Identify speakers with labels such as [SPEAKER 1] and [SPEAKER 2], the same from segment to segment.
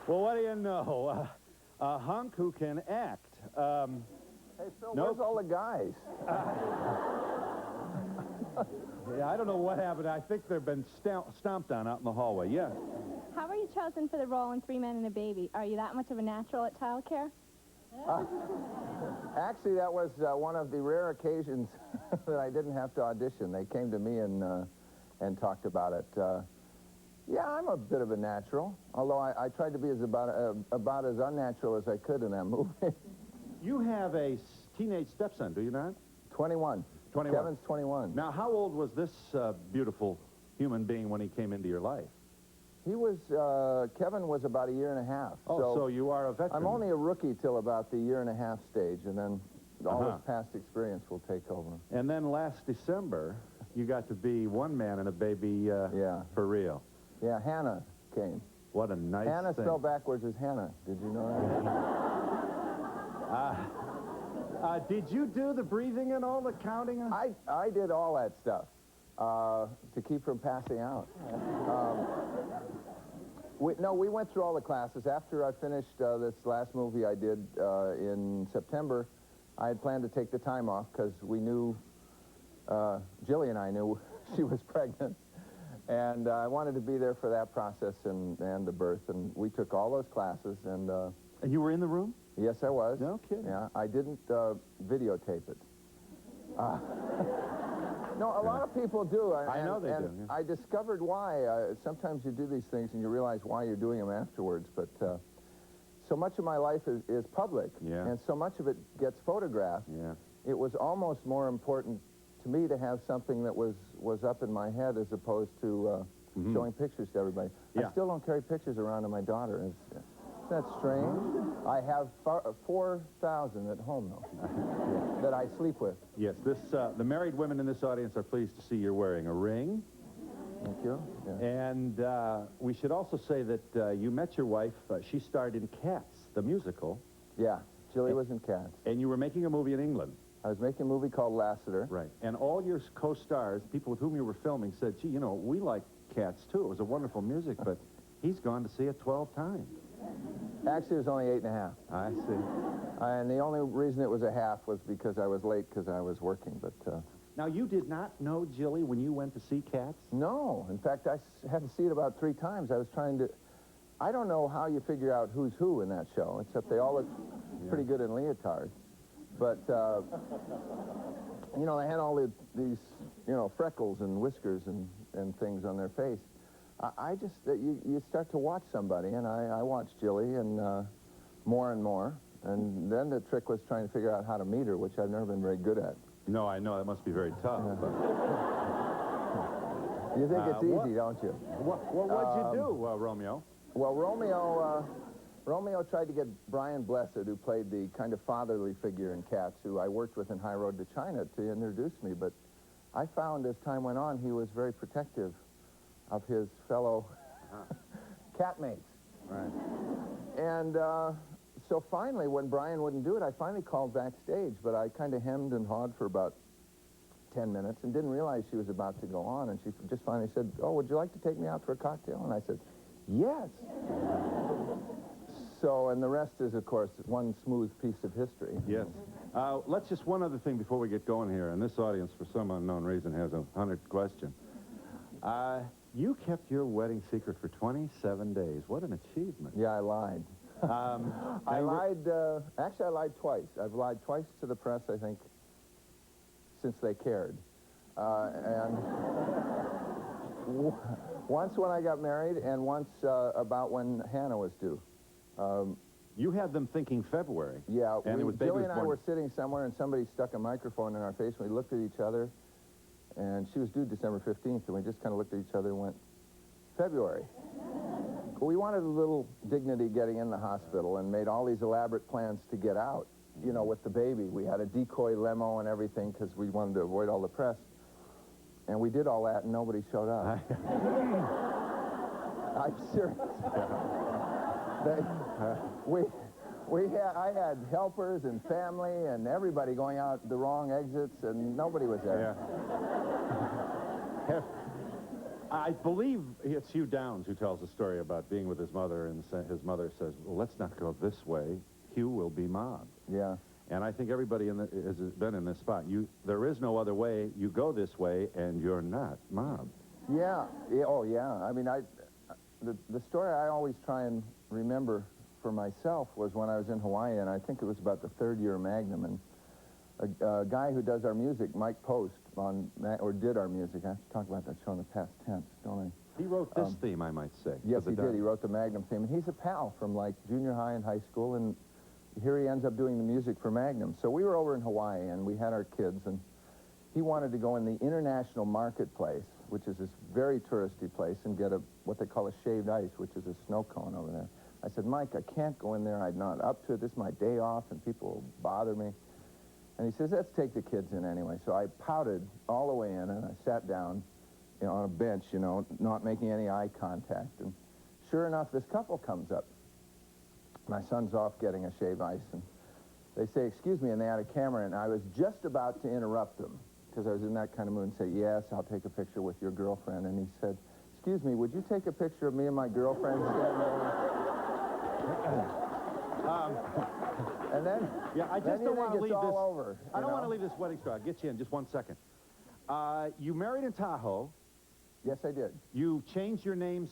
[SPEAKER 1] Well, what do you know? A hunk who can act.
[SPEAKER 2] Hey, Phil, where's all the guys?
[SPEAKER 1] Yeah, I don't know what happened. I think they've been stomped on out in the hallway. Yeah.
[SPEAKER 3] How were you chosen for the role in Three Men and a Baby? Are you that much of a natural at childcare?
[SPEAKER 2] Actually, that was one of the rare occasions that I didn't have to audition. They came to me and talked about it. Yeah, I'm a bit of a natural, although I tried to be about as unnatural as I could in that movie.
[SPEAKER 1] You have a teenage stepson, do you not?
[SPEAKER 2] 21.
[SPEAKER 1] 21.
[SPEAKER 2] Kevin's 21.
[SPEAKER 1] Now, how old was this beautiful human being when he came into your life?
[SPEAKER 2] He was, Kevin was about a year and a half.
[SPEAKER 1] Oh, so you are a veteran.
[SPEAKER 2] I'm only a rookie till about the year and a half stage, and then all this past experience will take over.
[SPEAKER 1] And then last December, you got to be one man and a baby
[SPEAKER 2] yeah.
[SPEAKER 1] for real.
[SPEAKER 2] Yeah, Hannah came.
[SPEAKER 1] What a nice
[SPEAKER 2] Hannah
[SPEAKER 1] thing.
[SPEAKER 2] spelled backwards is Hannah. Did you know
[SPEAKER 1] that? Did you do the breathing and all the counting?
[SPEAKER 2] I did all that stuff to keep from passing out. We went through all the classes. After I finished this last movie I did in September, I had planned to take the time off because we knew, Jilly and I knew she was pregnant. And I wanted to be there for that process and the birth. And we took all those classes. And
[SPEAKER 1] you were in the room?
[SPEAKER 2] Yes, I was.
[SPEAKER 1] No kidding.
[SPEAKER 2] Yeah, I didn't videotape it. No, a lot of people do.
[SPEAKER 1] I know they do. Yeah.
[SPEAKER 2] I discovered why. Sometimes you do these things and you realize why you're doing them afterwards. But so much of my life is public.
[SPEAKER 1] Yeah.
[SPEAKER 2] And so much of it gets photographed.
[SPEAKER 1] Yeah.
[SPEAKER 2] It was almost more important to me to have something that was up in my head as opposed to showing pictures to everybody.
[SPEAKER 1] Yeah.
[SPEAKER 2] I still don't carry pictures around to my daughter. Isn't that strange? I have 4,000 at home, though, that I sleep with.
[SPEAKER 1] Yes, the married women in this audience are pleased to see you're wearing a ring.
[SPEAKER 2] Thank you. Yeah.
[SPEAKER 1] And we should also say that you met your wife. She starred in Cats, the musical.
[SPEAKER 2] Yeah, Jilly was in Cats.
[SPEAKER 1] And you were making a movie in England.
[SPEAKER 2] I was making a movie called Lassiter.
[SPEAKER 1] Right. And all your co-stars, people with whom you were filming, said, gee, you know, we like Cats, too. It was a wonderful music, but he's gone to see it 12 times.
[SPEAKER 2] Actually, it was only 8.5.
[SPEAKER 1] I see.
[SPEAKER 2] And the only reason it was a half was because I was late because I was working, but...
[SPEAKER 1] Now, you did not know Jilly when you went to see Cats?
[SPEAKER 2] No. In fact, I had to see it about 3 times. I was trying to... I don't know how you figure out who's who in that show, except they all look pretty good in leotards. But, you know, they had all these, you know, freckles and whiskers and things on their face. I just, you start to watch somebody, and I watched Jilly, and more. And then the trick was trying to figure out how to meet her, which I've never been very good at.
[SPEAKER 1] No, I know. That must be very tough. But...
[SPEAKER 2] You think it's easy, don't you?
[SPEAKER 1] What'd you do, Romeo?
[SPEAKER 2] Well, Romeo tried to get Brian Blessed, who played the kind of fatherly figure in Cats, who I worked with in High Road to China, to introduce me. But I found as time went on, he was very protective of his fellow cat mates.
[SPEAKER 1] Right.
[SPEAKER 2] And so finally, when Brian wouldn't do it, I finally called backstage, but I kind of hemmed and hawed for about 10 minutes and didn't realize she was about to go on. And she just finally said, oh, would you like to take me out for a cocktail? And I said, yes. So, and the rest is, of course, one smooth piece of history.
[SPEAKER 1] Yes. Let's just one other thing before we get going here. And this audience, for some unknown reason, has a 100 question. You kept your wedding secret for 27 days. What an achievement.
[SPEAKER 2] Yeah, I lied. I lied, actually I lied twice. I've lied twice to the press, I think, since they cared. And once when I got married, and once about when Hannah was due.
[SPEAKER 1] You had them thinking February.
[SPEAKER 2] Yeah,
[SPEAKER 1] and
[SPEAKER 2] Jilly and I were sitting somewhere, and somebody stuck a microphone in our face, and we looked at each other, and she was due December 15th, and we just kind of looked at each other and went, February. We wanted a little dignity getting in the hospital and made all these elaborate plans to get out, you know, with the baby. We had a decoy limo and everything because we wanted to avoid all the press. And we did all that, and nobody showed up. I'm serious. I had helpers and family and everybody going out the wrong exits, and nobody was there.
[SPEAKER 1] Yeah. I believe it's Hugh Downs who tells the story about being with his mother, and his mother says, well, let's not go this way. Hugh will be mobbed.
[SPEAKER 2] Yeah.
[SPEAKER 1] And I think everybody has been in this spot. There is no other way. You go this way, and you're not mobbed.
[SPEAKER 2] Yeah. Oh, yeah. I mean, the story I always try and remember for myself was when I was in Hawaii, and I think it was about the third year of Magnum, and a guy who does our music, Mike Post, or did our music. I have to talk about that show in the past tense, don't I?
[SPEAKER 1] He wrote this theme, I might say.
[SPEAKER 2] Yes, he did. He wrote the Magnum theme, and he's a pal from, like, junior high and high school, and here he ends up doing the music for Magnum. So we were over in Hawaii, and we had our kids, and he wanted to go in the International Marketplace, which is this very touristy place, and get what they call a shaved ice, which is a snow cone over there. I said, Mike, I can't go in there. I'm not up to it. This is my day off, and people will bother me. And he says, let's take the kids in anyway. So I pouted all the way in, and I sat down, on a bench, not making any eye contact. And sure enough, this couple comes up. My son's off getting a shave ice, and they say, excuse me, and they had a camera, and I was just about to interrupt them, because I was in that kind of mood, and say, yes, I'll take a picture with your girlfriend. And he said, excuse me, would you take a picture of me and my girlfriend standing over? And then,
[SPEAKER 1] yeah, I just don't want to leave this
[SPEAKER 2] all over.
[SPEAKER 1] I don't want to leave this wedding story. I'll get you in just 1 second. You married in Tahoe.
[SPEAKER 2] Yes, I did.
[SPEAKER 1] You changed your names.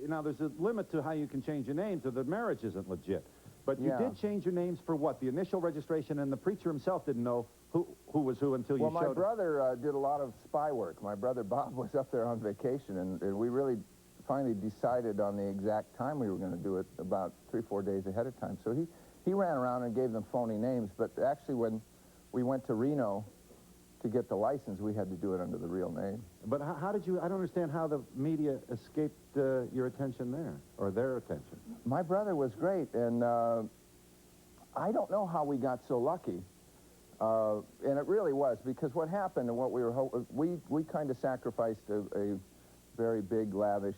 [SPEAKER 1] Now, there's a limit to how you can change your names, or the marriage isn't legit. But you did change your names for what? The initial registration, and the preacher himself didn't know who was who until you showed him.
[SPEAKER 2] Well, my brother did a lot of spy work. My brother Bob was up there on vacation, and we really finally decided on the exact time we were going to do it about 3 or 4 days ahead of time. So he ran around and gave them phony names, but actually when we went to Reno to get the license, we had to do it under the real name.
[SPEAKER 1] But how did you, I don't understand how the media escaped your attention there, or their attention.
[SPEAKER 2] My brother was great, and I don't know how we got so lucky. And it really was, because what happened and what we were we kind of sacrificed a very big, lavish,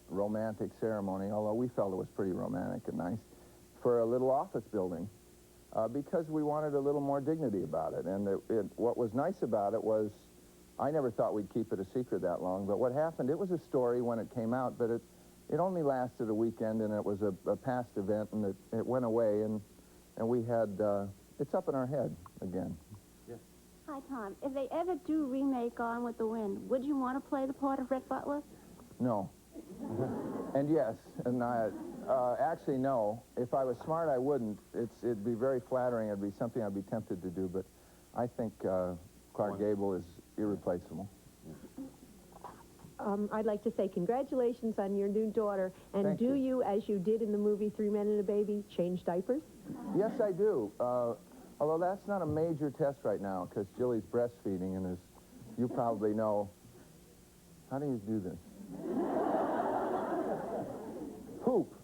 [SPEAKER 2] romantic ceremony, although we felt it was pretty romantic and nice, for a little office building, because we wanted a little more dignity about it. And what was nice about it was, I never thought we'd keep it a secret that long, but what happened, it was a story when it came out, but it only lasted a weekend, and it was a past event, and it went away, and we had, it's up in our head again.
[SPEAKER 1] Yeah.
[SPEAKER 4] Hi, Tom. If they ever do remake Gone with the Wind, would you want to play the part of Rhett Butler?
[SPEAKER 2] No. And yes, and actually no. If I was smart, I wouldn't. It'd be very flattering. It'd be something I'd be tempted to do, but I think Clark Gable is irreplaceable.
[SPEAKER 5] I'd like to say congratulations on your new daughter. And
[SPEAKER 2] Thank
[SPEAKER 5] do
[SPEAKER 2] you.
[SPEAKER 5] you, as you did in the movie 3 Men and a Baby, change diapers?
[SPEAKER 2] Yes, I do. Although that's not a major test right now, because Jilly's breastfeeding, and as you probably know, how do you do this? Poop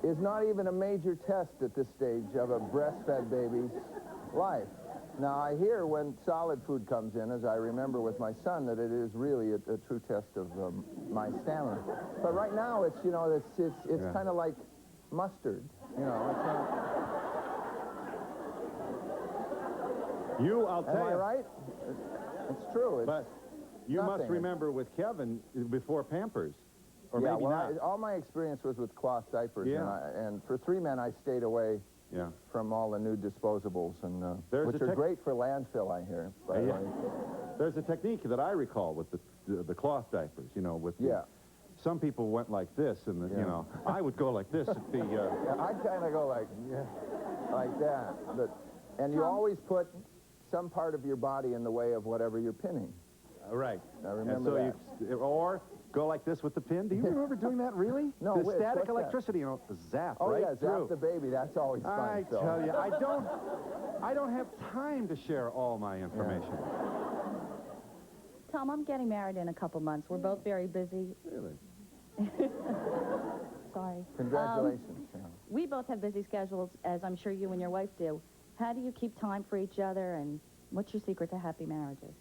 [SPEAKER 2] is not even a major test at this stage of a breastfed baby's life. Now, I hear when solid food comes in, as I remember with my son, that it is really a true test of my stamina. But right now, it's kind of like mustard, It's
[SPEAKER 1] I'll tell you.
[SPEAKER 2] Am I right? It's true.
[SPEAKER 1] But you
[SPEAKER 2] nothing.
[SPEAKER 1] must remember with Kevin before Pampers, or
[SPEAKER 2] yeah,
[SPEAKER 1] maybe
[SPEAKER 2] well,
[SPEAKER 1] not.
[SPEAKER 2] all my experience was with cloth diapers,
[SPEAKER 1] Yeah.
[SPEAKER 2] and for 3 Men, I stayed away
[SPEAKER 1] Yeah.
[SPEAKER 2] from all the new disposables, and
[SPEAKER 1] There's
[SPEAKER 2] which
[SPEAKER 1] a
[SPEAKER 2] are great for landfill, I hear. By the way.
[SPEAKER 1] There's a technique that I recall with the cloth diapers, with some people went like this, and I would go like this at the.
[SPEAKER 2] Yeah, I kind of go like that, and you always put some part of your body in the way of whatever you're pinning.
[SPEAKER 1] Right.
[SPEAKER 2] I remember that.
[SPEAKER 1] Or go like this with the pin. Do you remember doing that, really?
[SPEAKER 2] No,
[SPEAKER 1] the
[SPEAKER 2] what's
[SPEAKER 1] static
[SPEAKER 2] that?
[SPEAKER 1] electricity, zap
[SPEAKER 2] Oh,
[SPEAKER 1] right
[SPEAKER 2] yeah,
[SPEAKER 1] through.
[SPEAKER 2] zap the baby. That's always fun.
[SPEAKER 1] I tell you, I don't have time to share all my information.
[SPEAKER 6] Tom, I'm getting married in a couple months. We're both very busy.
[SPEAKER 1] Really?
[SPEAKER 6] Sorry.
[SPEAKER 2] Congratulations.
[SPEAKER 6] We both have busy schedules, as I'm sure you and your wife do. How do you keep time for each other, and what's your secret to happy marriages?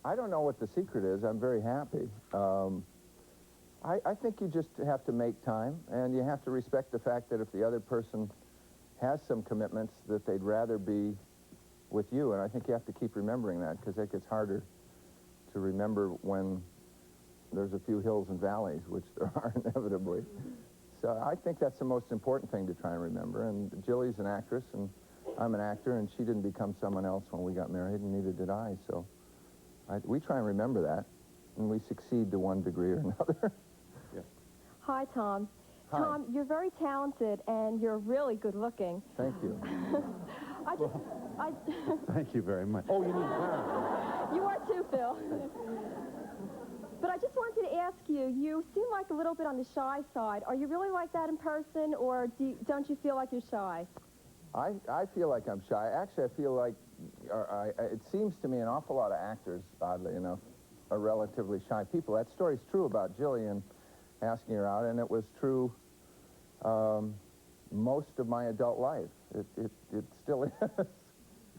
[SPEAKER 2] I don't know what the secret is. I'm very happy. I think you just have to make time, and you have to respect the fact that if the other person has some commitments, that they'd rather be with you, and I think you have to keep remembering that, because it gets harder to remember when there's a few hills and valleys, which there are inevitably. So I think that's the most important thing to try and remember. And Jilly's an actress, and I'm an actor, and she didn't become someone else when we got married, and neither did I. So we try and remember that, and we succeed to one degree or another.
[SPEAKER 1] Yeah.
[SPEAKER 3] Hi, Tom.
[SPEAKER 2] Hi.
[SPEAKER 3] Tom, you're very talented, and you're really good looking.
[SPEAKER 2] Thank you.
[SPEAKER 1] Thank you very much. Oh, you mean wow.
[SPEAKER 3] You are too, Phil. But I just wanted to ask you, you seem like a little bit on the shy side. Are you really like that in person, or don't you feel like you're shy?
[SPEAKER 2] I feel like I'm shy. Actually, I feel like, it seems to me an awful lot of actors, oddly enough, are relatively shy people. That story's true about Jillian asking her out, and it was true most of my adult life. It still is,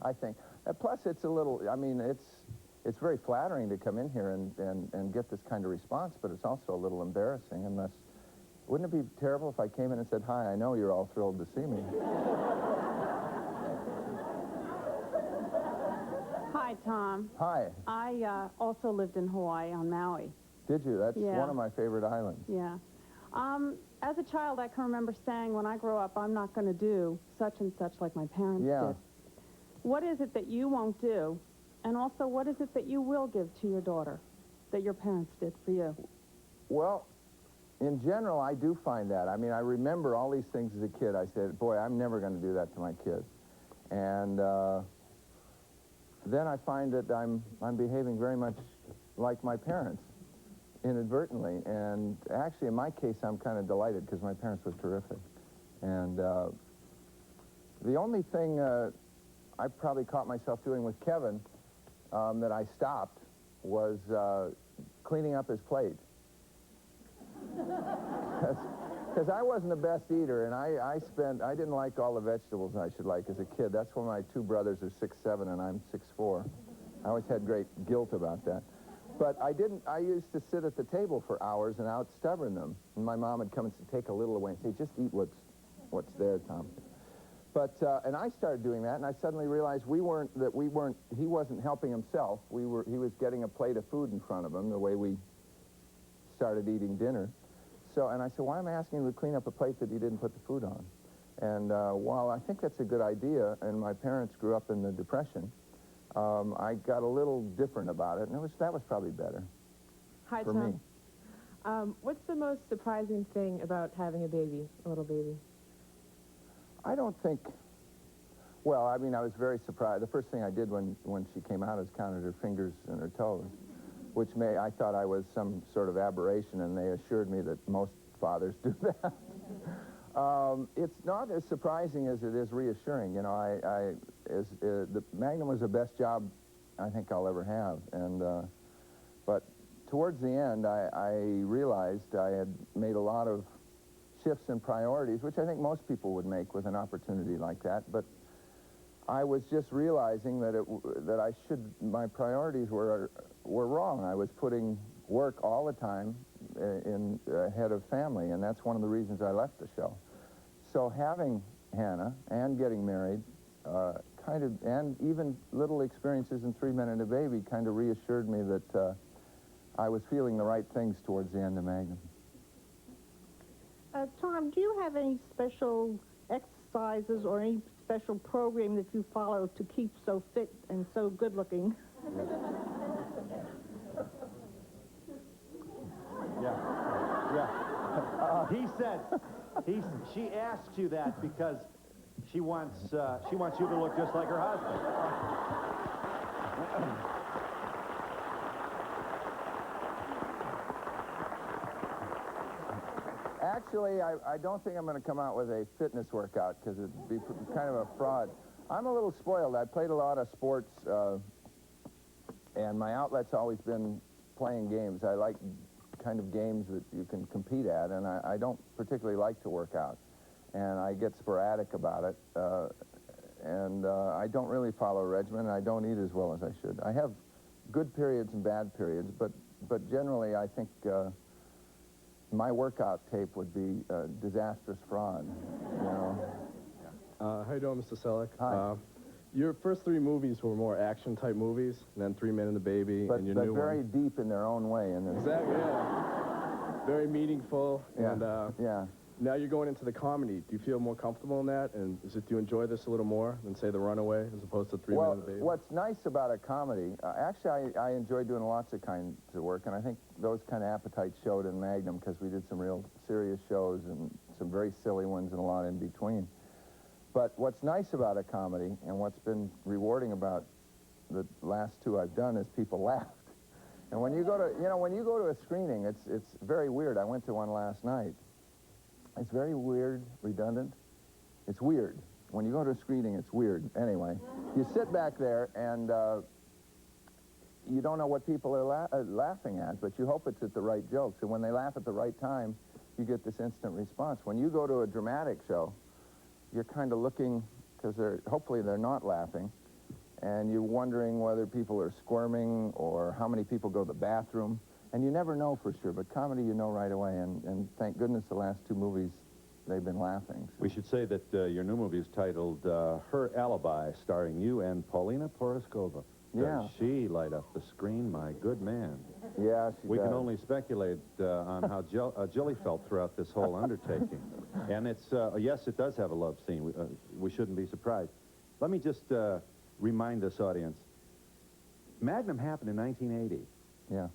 [SPEAKER 2] I think. Plus, it's a little, I mean, it's very flattering to come in here and get this kind of response, but it's also a little embarrassing unless, wouldn't it be terrible if I came in and said, hi, I know you're all thrilled to see me.
[SPEAKER 7] Hi, Tom.
[SPEAKER 2] Hi.
[SPEAKER 7] I also lived in Hawaii on Maui.
[SPEAKER 2] Did you? That's
[SPEAKER 7] Yeah.
[SPEAKER 2] one of my favorite islands.
[SPEAKER 7] Yeah. As a child, I can remember saying, when I grow up, I'm not going to do such and such like my parents
[SPEAKER 2] Yeah.
[SPEAKER 7] did. What is it that you won't do? And also, what is it that you will give to your daughter that your parents did for you?
[SPEAKER 2] Well, in general, I do find that. I mean, I remember all these things as a kid. I said, boy, I'm never going to do that to my kid. And then I find that I'm behaving very much like my parents, inadvertently. And actually, in my case, I'm kind of delighted because my parents were terrific. And the only thing I probably caught myself doing with Kevin that I stopped was cleaning up his plate. Because I wasn't the best eater, and I didn't like all the vegetables I should like as a kid. That's why my two brothers are 6'7" and I'm 6'4". I always had great guilt about that. But I used to sit at the table for hours and out-stubborn them. And my mom would come and take a little away and say, just eat what's there, Tom. But, and I started doing that, and I suddenly realized he wasn't helping himself. He was getting a plate of food in front of him the way we started eating dinner. So, and I said, why am I asking him to clean up a plate that he didn't put the food on? And while I think that's a good idea, and my parents grew up in the Depression, I got a little different about it, and that was probably better.
[SPEAKER 5] Hi,
[SPEAKER 2] for
[SPEAKER 5] Tom.
[SPEAKER 2] me.
[SPEAKER 5] What's the most surprising thing about having a baby, a little baby?
[SPEAKER 2] I don't think, well, I mean, I was very surprised. The first thing I did when she came out is counted her fingers and her toes, which I thought I was some sort of aberration, and they assured me that most fathers do that. It's not as surprising as it is reassuring. You know, the Magnum was the best job I think I'll ever have, and but towards the end, I realized I had made a lot of shifts in priorities, which I think most people would make with an opportunity like that. But I was just realizing that my priorities were wrong. I was putting work all the time ahead of family, and that's one of the reasons I left the show. So having Hannah and getting married, and even little experiences in 3 Men and a Baby kind of reassured me that I was feeling the right things towards the end of Magnum.
[SPEAKER 8] Tom, do you have any special exercises or any special program that you follow to keep so fit and so good looking?
[SPEAKER 1] Yeah. He said, she asked you that because she wants you to look just like her husband.
[SPEAKER 2] Actually, I don't think I'm going to come out with a fitness workout because it'd be kind of a fraud. I'm a little spoiled. I played a lot of sports, and my outlet's always been playing games. I like kind of games that you can compete at, and I don't particularly like to work out. And I get sporadic about it, and I don't really follow a regimen, and I don't eat as well as I should. I have good periods and bad periods, but generally I think my workout tape would be a disastrous fraud, you know.
[SPEAKER 9] How you doing, Mr. Selleck?
[SPEAKER 2] Hi.
[SPEAKER 9] Your first 3 movies were more action-type movies, and then 3 Men and a Baby,
[SPEAKER 2] But,
[SPEAKER 9] and your
[SPEAKER 2] but
[SPEAKER 9] new
[SPEAKER 2] very
[SPEAKER 9] one.
[SPEAKER 2] deep in their own way. And
[SPEAKER 9] Exactly, yeah. Very meaningful,
[SPEAKER 2] Yeah,
[SPEAKER 9] and
[SPEAKER 2] yeah.
[SPEAKER 9] now you're going into the comedy. Do you feel more comfortable in that, and do you enjoy this a little more than, say, The Runaway, as opposed to 3 Men and a Baby?
[SPEAKER 2] What's nice about a comedy, actually, I enjoy doing lots of kinds of work, and I think those kind of appetites showed in Magnum, because we did some real serious shows and some very silly ones and a lot in between. But what's nice about a comedy, and what's been rewarding about the last 2 I've done, is people laughed. And when you go to, when you go to a screening, it's very weird. I went to one last night. It's very weird, redundant. It's weird. When you go to a screening, it's weird. Anyway, you sit back there and you don't know what people are laughing at, but you hope it's at the right jokes. And when they laugh at the right time, you get this instant response. When you go to a dramatic show, you're kind of looking, because hopefully they're not laughing, and you're wondering whether people are squirming or how many people go to the bathroom. And you never know for sure, but comedy you know right away, and thank goodness the last 2 movies, they've been laughing. So.
[SPEAKER 1] We should say that your new movie is titled Her Alibi, starring you and Paulina Poroskova.
[SPEAKER 2] Yeah.
[SPEAKER 1] Does she light up the screen, my good man?
[SPEAKER 2] Yeah, she
[SPEAKER 1] We
[SPEAKER 2] does.
[SPEAKER 1] can only speculate on how Jilly felt throughout this whole undertaking. And it's, yes, it does have a love scene. We shouldn't be surprised. Let me just remind this audience, Magnum happened in 1980.
[SPEAKER 2] Yeah.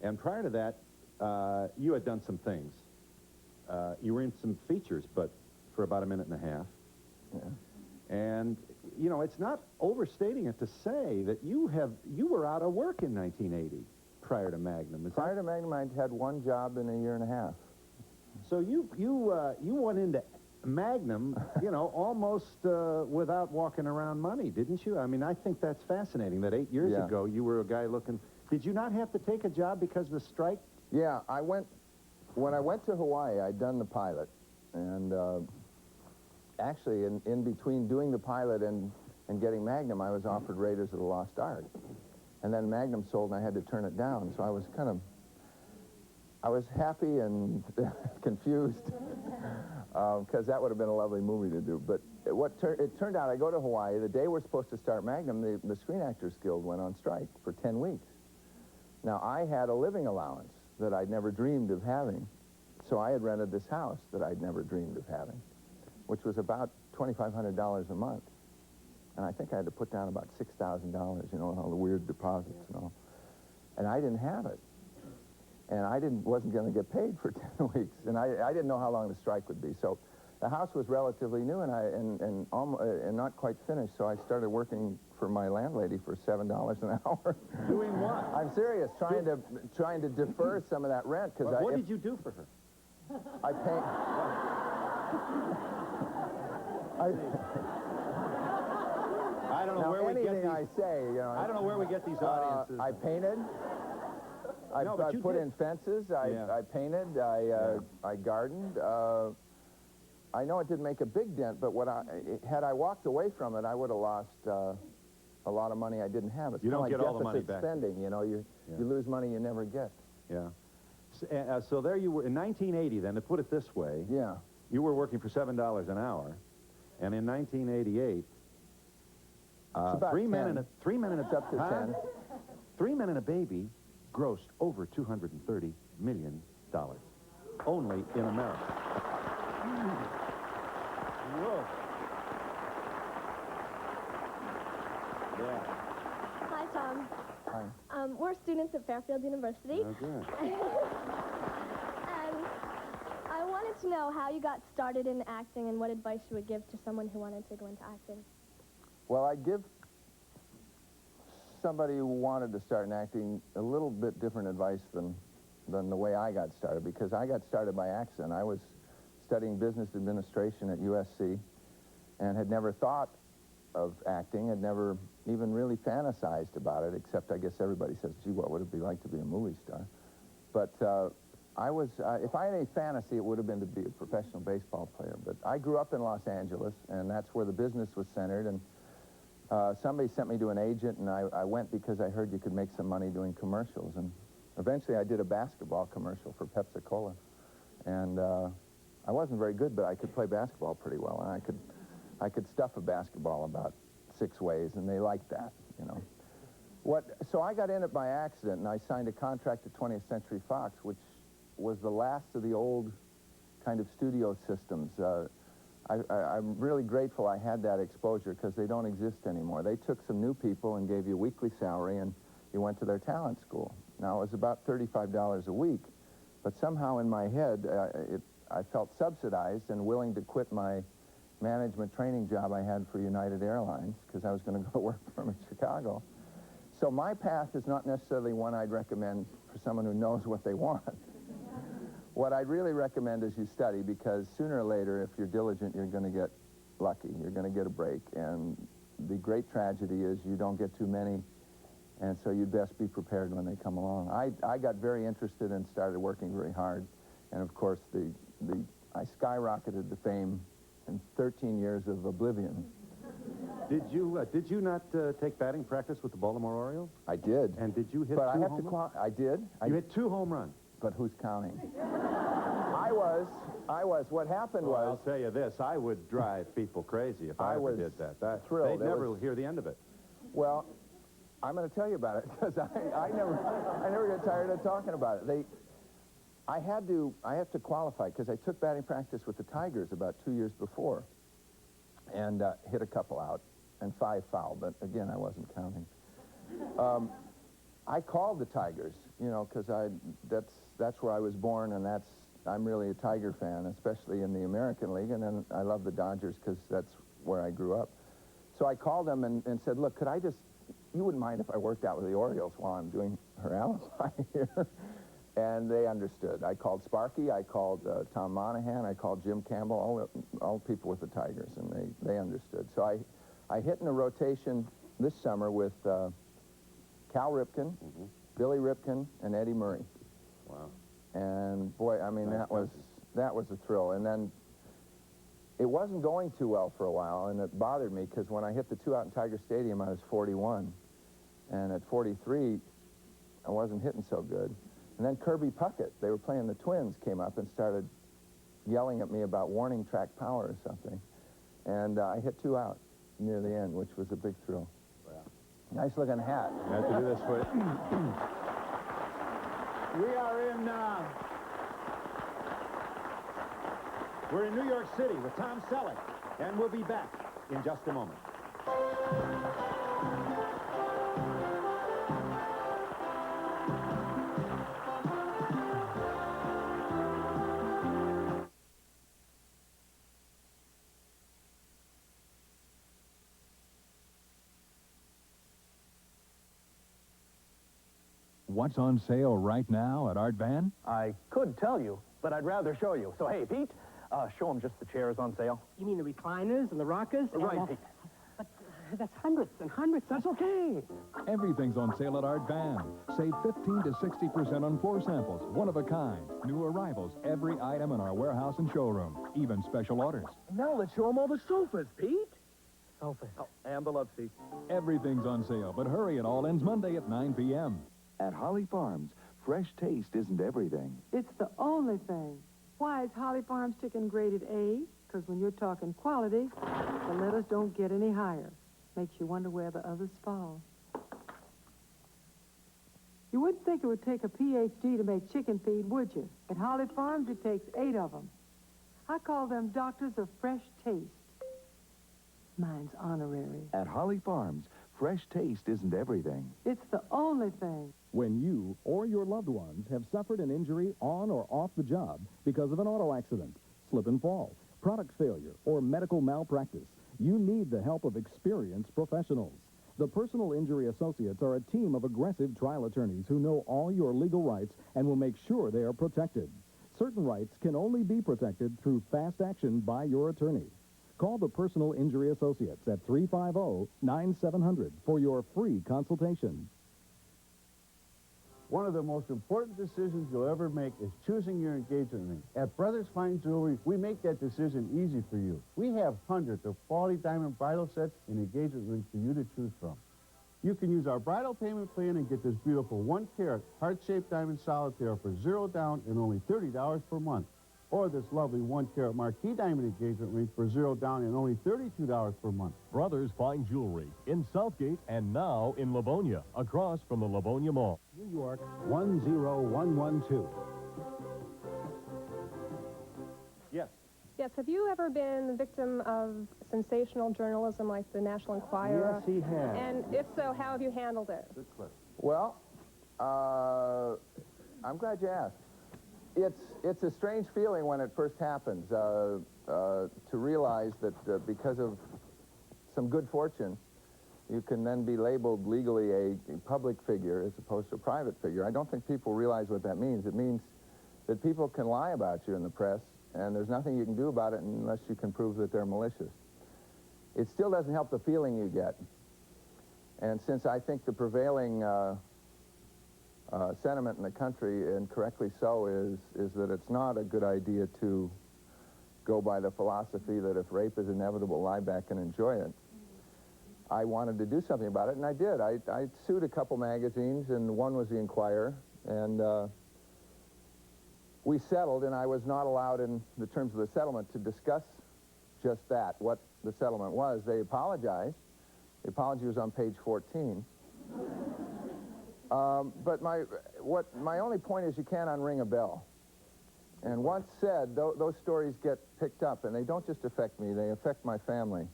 [SPEAKER 1] And prior to that, you had done some things. You were in some features, but for about 1.5 minutes.
[SPEAKER 2] Yeah.
[SPEAKER 1] And, it's not overstating it to say that you were out of work in 1980 prior to Magnum.
[SPEAKER 2] Prior to Magnum, I'd had 1 job in 1.5 years.
[SPEAKER 1] So you went into Magnum, almost without walking around money, didn't you? I mean, I think that's fascinating that 8 years ago you were a guy looking... Did you not have to take a job because of the strike?
[SPEAKER 2] Yeah, when I went to Hawaii, I'd done the pilot, and actually, in between doing the pilot and getting Magnum, I was offered Raiders of the Lost Ark. And then Magnum sold, and I had to turn it down, so I was happy and confused, because that would have been a lovely movie to do. But it turned out, I go to Hawaii, the day we're supposed to start Magnum, the Screen Actors Guild went on strike for 10 weeks. Now, I had a living allowance that I'd never dreamed of having, so I had rented this house that I'd never dreamed of having, which was about $2,500 a month. And I think I had to put down about $6,000, all the weird deposits and all. And I didn't have it. And I wasn't going to get paid for 10 weeks. And I didn't know how long the strike would be. So the house was relatively new and not quite finished, so I started working for my landlady for $7 an hour.
[SPEAKER 1] Doing what?
[SPEAKER 2] I'm serious, trying to defer some of that rent.
[SPEAKER 1] What did you do for her?
[SPEAKER 2] I paint...
[SPEAKER 1] I don't know where we get these...
[SPEAKER 2] I say,
[SPEAKER 1] I don't know where we get these audiences.
[SPEAKER 2] I painted. I put in fences. I painted. I gardened. I know it didn't make a big dent, but had I walked away from it, I would have lost a lot of money I didn't have. It's
[SPEAKER 1] you don't
[SPEAKER 2] like
[SPEAKER 1] get all the money back.
[SPEAKER 2] Spending, you lose money you never get.
[SPEAKER 1] Yeah. So there you were in 1980. Then, to put it this way,
[SPEAKER 2] yeah,
[SPEAKER 1] you were working for $7 an hour, and in 1988, three men and
[SPEAKER 2] it's up to 10.
[SPEAKER 1] 3 Men and a Baby grossed over $230 million, only in America. Whoa. Yeah.
[SPEAKER 3] Hi, Tom.
[SPEAKER 2] Hi.
[SPEAKER 3] We're students at Fairfield University.
[SPEAKER 1] Oh, good.
[SPEAKER 3] And I wanted to know how you got started in acting and what advice you would give to someone who wanted to go into acting.
[SPEAKER 2] Well, I'd give somebody who wanted to start in acting a little bit different advice than the way I got started, because I got started by accident. I was studying business administration at USC and had never thought of acting, had never even really fantasized about it, except I guess everybody says, gee, what would it be like to be a movie star? But if I had any fantasy, it would have been to be a professional baseball player. But I grew up in Los Angeles, and that's where the business was centered, and somebody sent me to an agent, and I went because I heard you could make some money doing commercials. And eventually I did a basketball commercial for Pepsi-Cola. And I wasn't very good, but I could play basketball pretty well, and I could stuff a basketball about 6 ways, and they like that, you know. So I got in it by accident, and I signed a contract to 20th Century Fox, which was the last of the old kind of studio systems. I'm really grateful I had that exposure because they don't exist anymore. They took some new people and gave you a weekly salary, and you went to their talent school. Now, it was about $35 a week, but somehow in my head, I felt subsidized and willing to quit my management training job I had for United Airlines because I was going to go work for them in Chicago. So my path is not necessarily one I'd recommend for someone who knows what they want. What I'd really recommend is you study, because sooner or later, if you're diligent, you're going to get lucky. You're going to get a break. And the great tragedy is you don't get too many, and so you'd best be prepared when they come along. I got very interested and started working very hard. And of course, I skyrocketed to fame in 13 years of oblivion.
[SPEAKER 1] Did you not take batting practice with the Baltimore Orioles?
[SPEAKER 2] I did.
[SPEAKER 1] And did you hit
[SPEAKER 2] but
[SPEAKER 1] two
[SPEAKER 2] I have
[SPEAKER 1] home
[SPEAKER 2] to
[SPEAKER 1] runs?
[SPEAKER 2] I did.
[SPEAKER 1] You hit 2 home runs.
[SPEAKER 2] But who's counting? I was. What happened
[SPEAKER 1] Well,
[SPEAKER 2] was...
[SPEAKER 1] I'll tell you this, I would drive people crazy if I ever did that.
[SPEAKER 2] Thrilled.
[SPEAKER 1] They'd never hear the end of it.
[SPEAKER 2] Well, I'm going to tell you about it, because I never get tired of talking about it. I have to qualify, because I took batting practice with the Tigers about 2 years before, and hit a couple out, and 5 foul, but again, I wasn't counting. I called the Tigers, you know, because that's where I was born, and I'm really a Tiger fan, especially in the American League, and then I love the Dodgers because that's where I grew up. So I called them and said, look, you wouldn't mind if I worked out with the Orioles while I'm doing her alibi here? And they understood. I called Sparky, I called Tom Monahan, I called Jim Campbell, all people with the Tigers, and they understood. So I hit in a rotation this summer with Cal Ripken, Billy Ripken, and Eddie Murray.
[SPEAKER 1] Wow.
[SPEAKER 2] And boy, I mean, that was a thrill. And then it wasn't going too well for a while, and it bothered me because when I hit the 2 out in Tiger Stadium, I was 41. And at 43, I wasn't hitting so good. And then Kirby Puckett, they were playing the Twins, came up and started yelling at me about warning track power or something. And I hit 2 out near the end, which was a big thrill. Wow. Nice looking hat.
[SPEAKER 1] I have to do this for you. We're in New York City with Tom Selleck, and we'll be back in just a moment.
[SPEAKER 10] What's on sale right now at Art Van?
[SPEAKER 11] I could tell you, but I'd rather show you. So, hey, Pete, show them just the chairs on sale.
[SPEAKER 12] You mean the recliners and the rockers?
[SPEAKER 11] Right, Pete.
[SPEAKER 12] But that's hundreds and hundreds.
[SPEAKER 11] That's okay.
[SPEAKER 10] Everything's on sale at Art Van. Save 15 to 60% on floor samples, one of a kind. New arrivals, every item in our warehouse and showroom, even special orders.
[SPEAKER 11] Now let's show them all the sofas, Pete.
[SPEAKER 12] Sofas.
[SPEAKER 11] Oh, and the love seats.
[SPEAKER 10] Everything's on sale, but hurry, it all ends Monday at 9 p.m.
[SPEAKER 13] At Holly Farms, fresh taste isn't everything.
[SPEAKER 5] It's the only thing. Why is Holly Farms chicken graded A? Because when you're talking quality, the letters don't get any higher. Makes you wonder where the others fall. You wouldn't think it would take a PhD to make chicken feed, would you? At Holly Farms, it takes 8 of them. I call them doctors of fresh taste. Mine's honorary.
[SPEAKER 13] At Holly Farms, fresh taste isn't everything.
[SPEAKER 5] It's the only thing.
[SPEAKER 14] When you or your loved ones have suffered an injury on or off the job because of an auto accident, slip and fall, product failure, or medical malpractice, you need the help of experienced professionals. The Personal Injury Associates are a team of aggressive trial attorneys who know all your legal rights and will make sure they are protected. Certain rights can only be protected through fast action by your attorney. Call the Personal Injury Associates at 350-9700 for your free consultation.
[SPEAKER 15] One of the most important decisions you'll ever make is choosing your engagement ring. At Brothers Fine Jewelry, we make that decision easy for you. We have hundreds of quality diamond bridal sets and engagement rings for you to choose from. You can use our bridal payment plan and get this beautiful 1-carat heart-shaped diamond solitaire for $0 down and only $30 per month. or this lovely 1-carat marquee diamond engagement ring for 0 down and only $32 per month.
[SPEAKER 16] Brothers Fine Jewelry in Southgate and now in Livonia, across from the Livonia Mall.
[SPEAKER 15] New York 10112.
[SPEAKER 1] Yes.
[SPEAKER 17] Yes, have you ever been the victim of sensational journalism like the National Enquirer?
[SPEAKER 1] Yes, he has.
[SPEAKER 17] And if so, how have you handled it?
[SPEAKER 1] Good question.
[SPEAKER 2] Well, I'm glad you asked. It's a strange feeling when it first happens, to realize that because of some good fortune, you can then be labeled legally a public figure as opposed to a private figure. I don't think people realize what that means. It means that people can lie about you in the press, and there's nothing you can do about it unless you can prove that they're malicious. It still doesn't help the feeling you get. And since I think the prevailing sentiment in the country, and correctly so, is that it's not a good idea to go by the philosophy that if rape is inevitable, lie back and enjoy it. I wanted to do something about it, and I did. I sued a couple magazines, and one was the Enquirer, and we settled, and I was not allowed in the terms of the settlement to discuss just that, what the settlement was. They apologized. The apology was on page 14. But my only point is you can't unring a bell. And once said, those stories get picked up, and they don't just affect me, they affect my family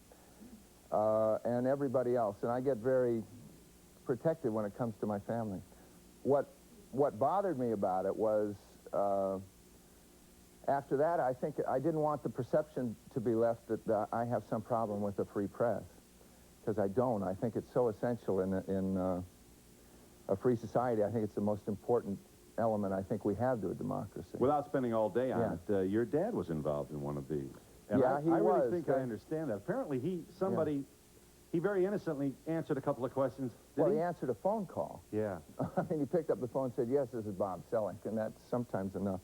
[SPEAKER 2] and everybody else. And I get very protective when it comes to my family. What bothered me about it was, after that, I think I didn't want the perception to be left that I have some problem with the free press, because I don't. I think it's so essential in a free society. I think it's the most important element I think we have to a democracy.
[SPEAKER 1] Without spending all day on it, your dad was involved in one of these. And
[SPEAKER 2] yeah,
[SPEAKER 1] I really think I understand that. Apparently, he very innocently answered a couple of questions.
[SPEAKER 2] Well, he answered a phone call.
[SPEAKER 1] Yeah.
[SPEAKER 2] I mean, he picked up the phone and said, yes, this is Bob Selleck, and that's sometimes enough.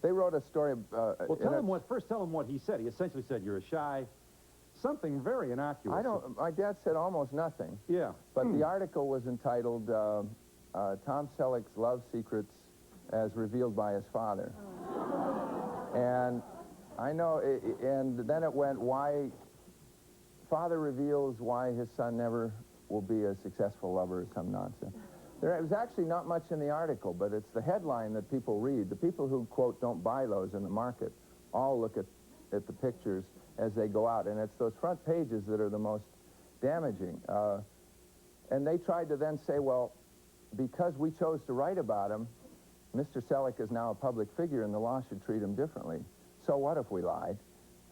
[SPEAKER 2] They wrote a story...
[SPEAKER 1] well, first tell him what he said. He essentially said, you're a shy... Something very innocuous.
[SPEAKER 2] My dad said almost nothing.
[SPEAKER 1] Yeah.
[SPEAKER 2] But the article was entitled, Tom Selleck's Love Secrets as Revealed by His Father. And I know, and then it went, why father reveals why his son never will be a successful lover or some nonsense. There was actually not much in the article, but it's the headline that people read. The people who, quote, don't buy those in the market all look at the pictures as they go out, and it's those front pages that are the most damaging. And they tried to then say, well, because we chose to write about him, Mr. Selleck is now a public figure and the law should treat him differently. So what if we lied?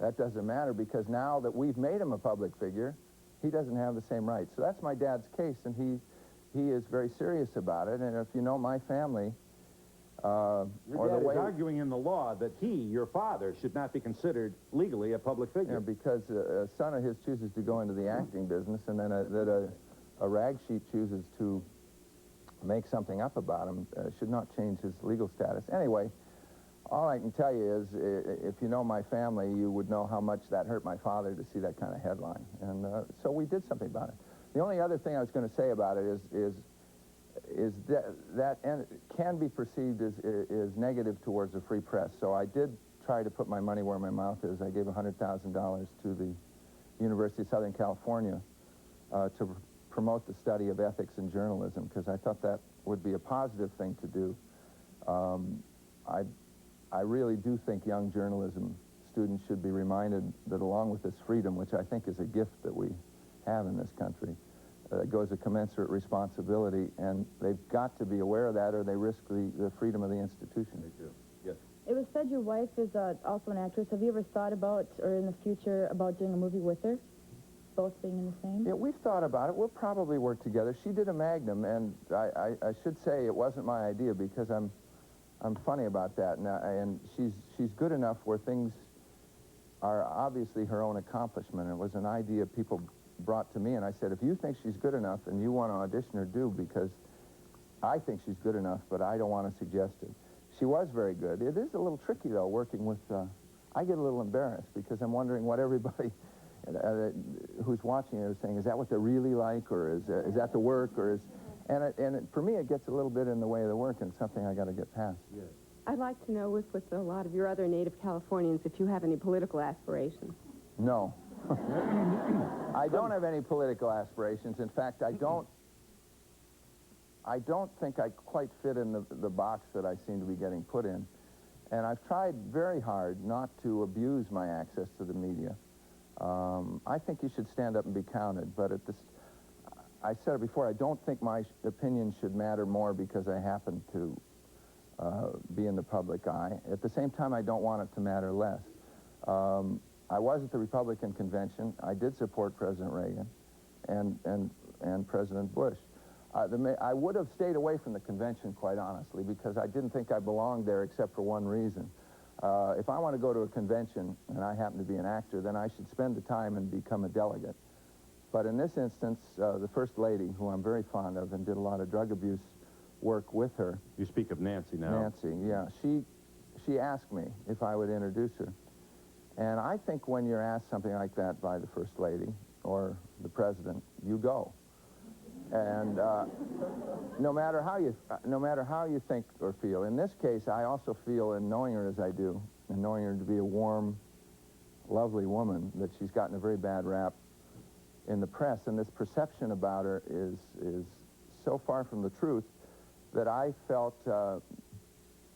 [SPEAKER 2] That doesn't matter, because now that we've made him a public figure, he doesn't have the same rights. So that's my dad's case, and he is very serious about it. And if you know my family,
[SPEAKER 1] your dad is arguing in the law that he, your father, should not be considered legally a public figure.
[SPEAKER 2] Yeah, because a son of his chooses to go into the acting business, and then a rag sheet chooses to make something up about him, should not change his legal status. Anyway, all I can tell you is, if you know my family, you would know how much that hurt my father to see that kind of headline. And so we did something about it. The only other thing I was going to say about it is that can be perceived as negative towards the free press. So I did try to put my money where my mouth is. I gave $100,000 to the University of Southern California to promote the study of ethics in journalism, because I thought that would be a positive thing to do. I really do think young journalism students should be reminded that along with this freedom, which I think is a gift that we have in this country, goes a commensurate responsibility, and they've got to be aware of that or they risk the freedom of the institution.
[SPEAKER 1] They do. Yes.
[SPEAKER 6] It was said your wife is also an actress. Have you ever thought about, or in the future, about doing a movie with her? Both being in the same?
[SPEAKER 2] Yeah, we've thought about it. We'll probably work together. She did a Magnum, and I should say it wasn't my idea, because I'm funny about that. And she's good enough where things are obviously her own accomplishment. It was an idea people brought to me, and I said, if you think she's good enough and you want to audition her, do, because I think she's good enough, but I don't want to suggest it. She was very good. It is a little tricky, though, working with... I get a little embarrassed, because I'm wondering what everybody who's watching it is saying. Is that what they're really like, or is that the work, or is... And for me, it gets a little bit in the way of the work, and it's something I got to get past.
[SPEAKER 1] Yes.
[SPEAKER 18] I'd like to know, with a lot of your other native Californians, if you have any political aspirations.
[SPEAKER 2] No. I don't have any political aspirations. In fact, I don't think I quite fit in the box that I seem to be getting put in. And I've tried very hard not to abuse my access to the media. I think you should stand up and be counted, but I said it before, I don't think my opinion should matter more because I happen to be in the public eye. At the same time, I don't want it to matter less. I was at the Republican convention. I did support President Reagan and President Bush. I would have stayed away from the convention, quite honestly, because I didn't think I belonged there except for one reason. If I want to go to a convention and I happen to be an actor, then I should spend the time and become a delegate. But in this instance, the First Lady, who I'm very fond of and did a lot of drug abuse work with her.
[SPEAKER 1] You speak of Nancy now.
[SPEAKER 2] Nancy, yeah. She asked me if I would introduce her. And I think when you're asked something like that by the First Lady or the President, you go. And no matter how you think or feel. In this case, I also feel, in knowing her as I do, and knowing her to be a warm, lovely woman, that she's gotten a very bad rap in the press. And this perception about her is so far from the truth that I felt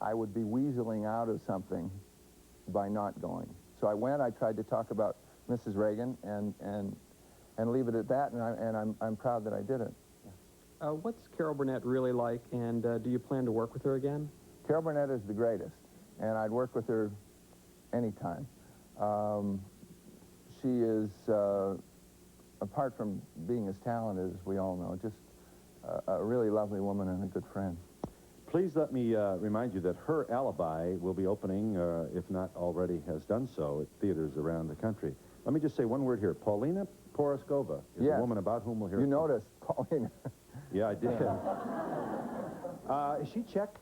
[SPEAKER 2] I would be weaseling out of something by not going. So I went. I tried to talk about Mrs. Reagan and leave it at that, and I'm proud that I did it.
[SPEAKER 19] What's Carol Burnett really like, and do you plan to work with her again?
[SPEAKER 2] Carol Burnett is the greatest, and I'd work with her anytime. She is, apart from being as talented as we all know, just a really lovely woman and a good friend.
[SPEAKER 1] Please let me remind you that Her Alibi will be opening, if not already has done so, at theaters around the country. Let me just say one word here. Paulina Poroskova is a woman about whom we'll hear.
[SPEAKER 2] You noticed, Paulina.
[SPEAKER 1] Yeah, I did. Is she Czech?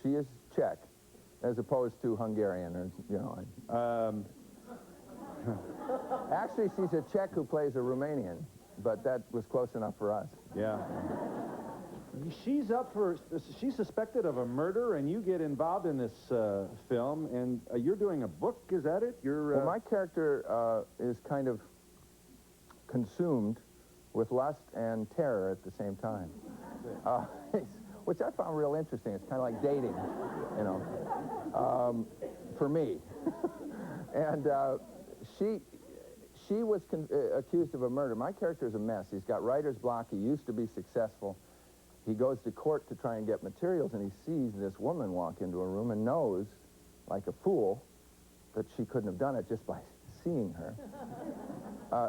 [SPEAKER 2] She is Czech, as opposed to Hungarian, or, you know. Actually, she's a Czech who plays a Romanian, but that was close enough for us.
[SPEAKER 1] Yeah. She's suspected of a murder, and you get involved in this film, and you're doing a book, is that it?
[SPEAKER 2] Well, my character is kind of consumed with lust and terror at the same time, which I found real interesting. It's kind of like dating, you know, for me. And she was accused of a murder. My character is a mess. He's got writer's block. He used to be successful. He goes to court to try and get materials, and he sees this woman walk into a room and knows, like a fool, that she couldn't have done it just by seeing her.